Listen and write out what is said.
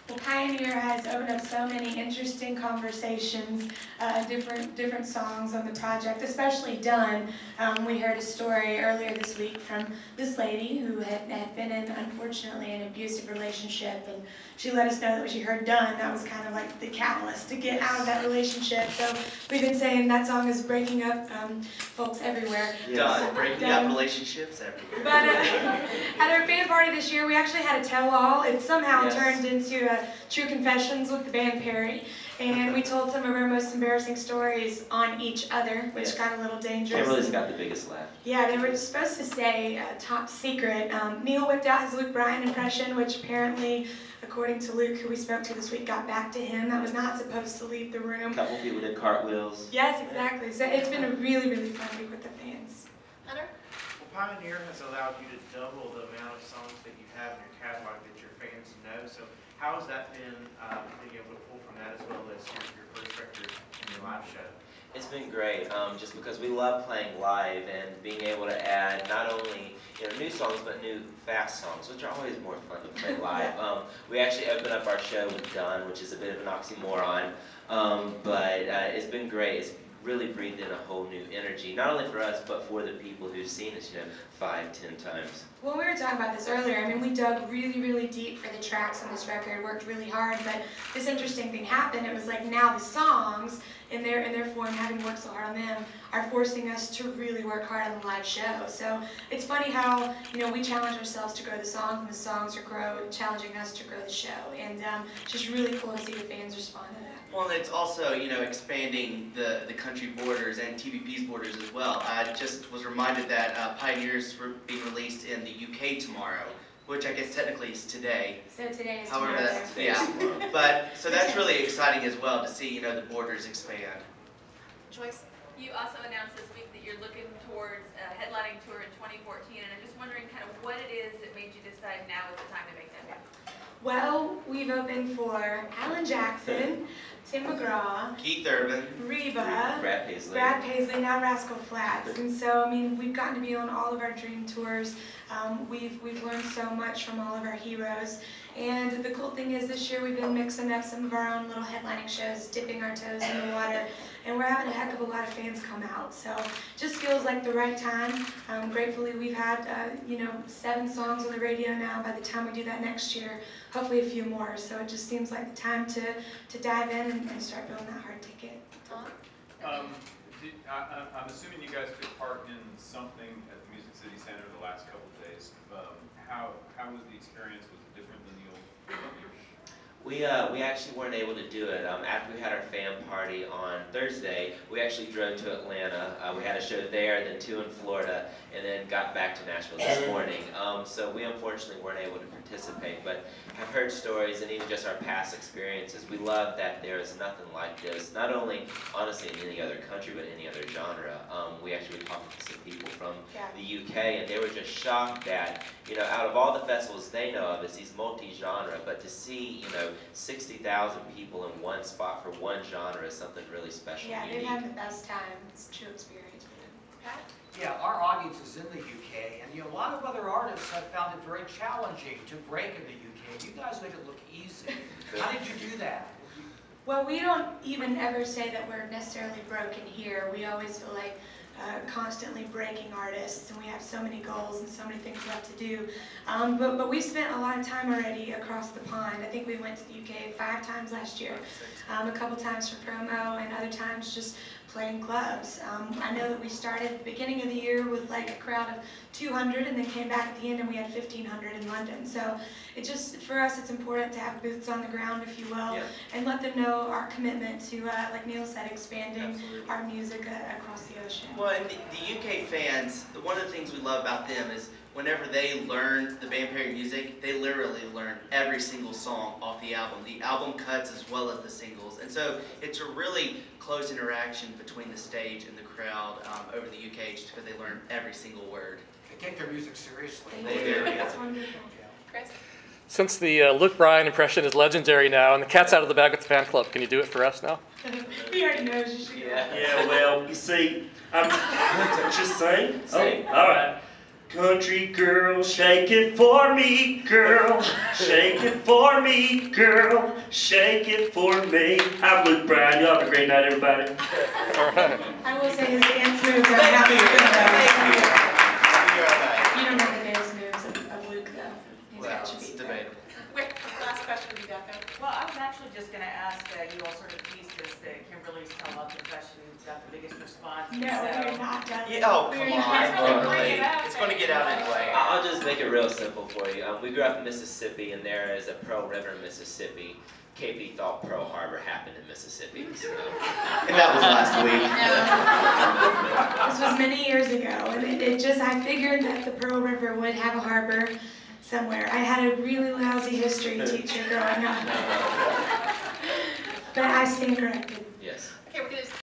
Well, Pioneer has opened up so many interesting conversations, different songs on the project, especially Done. We heard a story earlier this week from this lady who had been in, unfortunately, an abusive relationship, and she let us know that when she heard Done, that was kind of like the catalyst to get out of that relationship. So we've been saying that song is breaking up folks everywhere. Done, breaking up relationships everywhere. But at our fan party this year, we actually had a tell-all. It somehow turned into True Confessions with the band Perry. And we told some of our most embarrassing stories on each other, which got a little dangerous. Kimberly's got the biggest laugh. Yeah, they were supposed to say top secret. Neil whipped out his Luke Bryan impression, which apparently, according to Luke, who we spoke to this week, got back to him. That was not supposed to leave the room. A couple people did cartwheels. Yes, exactly. So it's been a really, really fun week with the fans. Hunter? Well, Pioneer has allowed you to double the amount of songs that you have in your catalog that your fans know. So how has that been, being able to pull from that as well as your first record and your live show? It's been great, just because we love playing live and being able to add not only new songs but new fast songs, which are always more fun to play live. We actually opened up our show with Done, which is a bit of an oxymoron, but it's been great. It's really breathed in a whole new energy, not only for us but for the people who've seen us, 5, 10 times. Well, we were talking about this earlier. I mean, we dug really, really deep for the tracks on this record, worked really hard, but this interesting thing happened. It was like now the songs, in their form, having worked so hard on them, are forcing us to really work hard on the live show. So it's funny how, we challenge ourselves to grow the songs, and the songs are challenging us to grow the show. And it's just really cool to see the fans respond to that. Well, and it's also, expanding the country borders and TVP's borders as well. I just was reminded that Pioneers were being released in the UK tomorrow, which I guess technically is today. So today is However, tomorrow. that's, yeah. But, so that's really exciting as well to see, the borders expand. Joyce? You also announced this week that you're looking towards a headlining tour in 2014, and I'm just wondering kind of what it is that made you decide now is the time to make that happen. Well, we've opened for Alan Jackson, Tim McGraw, Keith Urban, Reba, Brad Paisley, now Rascal Flatts. And so, we've gotten to be on all of our dream tours. We've learned so much from all of our heroes. And the cool thing is this year we've been mixing up some of our own little headlining shows, dipping our toes in the water, and we're having a heck of a lot of fans come out. So just feels like the right time. Gratefully we've had 7 songs on the radio now. By the time we do that next year, hopefully a few more. So it just seems like the time to dive in and start building that hard ticket. Tom? I'm assuming you guys took part in something at the Music City Center the last couple of days. How was the experience? Was it different than the old years? We actually weren't able to do it. After we had our fan party on Thursday, we actually drove to Atlanta. We had a show there, then 2 in Florida, and then got back to Nashville this morning. So we unfortunately weren't able to participate, but I've heard stories and even just our past experiences. We love that there is nothing like this, not only honestly in any other country, but any other genre. We actually talked to some people from the UK, and they were just shocked that, out of all the festivals they know of, it's multi-genre, but to see, 60,000 people in one spot for one genre is something really special. Yeah, and they've unique. had the best time. It's a true experience for them. Pat? Yeah, our audience is in the UK, and a lot of other artists have found it very challenging to break in the UK. You guys make it look easy. How did you do that? Well, we don't even ever say that we're necessarily broken here. We always feel like constantly breaking artists, and we have so many goals and so many things left to do. But we spent a lot of time already across the pond. I think we went to the UK 5 times last year, a couple times for promo and other times just playing clubs. I know that we started at the beginning of the year with like a crowd of 200 and then came back at the end and we had 1,500 in London. So it just, for us, it's important to have boots on the ground, if you will, and let them know our commitment to, like Neil said, expanding our music across the ocean. Well, and the UK fans, one of the things we love about them is whenever they learn the band Perry music, they literally learn every single song off the album cuts as well as the singles. And so it's a really close interaction between the stage and the crowd over the UK just because they learn every single word. They take their music seriously. They do. That's wonderful. Chris? Since the Luke Bryan impression is legendary now, and the cat's out of the bag with the fan club, can you do it for us now? He already knows you should. Yeah, well, you see, just saying? Sing. Oh, all right. Country girl, shake it for me, girl. Shake it for me, girl. Shake it for me. I'm Luke Bryan. Y'all have a great night, everybody. All right. I will say his dance moves are happy to You don't know the dance moves of Luke, though. He's Well, got you it's beat there. debatable. Wait, last question would be Becca. Well, I was actually just gonna ask that you all sort of tease this, that Kimberly's tell-up confession got the biggest response. No, we're not done. Yeah, oh, come We're on, not- Kimberly. It's going to get out anyway. I'll just make it real simple for you. We grew up in Mississippi, and there is a Pearl River, Mississippi. KP thought Pearl Harbor happened in Mississippi. So. And that was last week. This was many years ago, and it just, I figured that the Pearl River would have a harbor somewhere. I had a really lousy history teacher growing up. But I stand corrected. Yes. Okay, we're gonna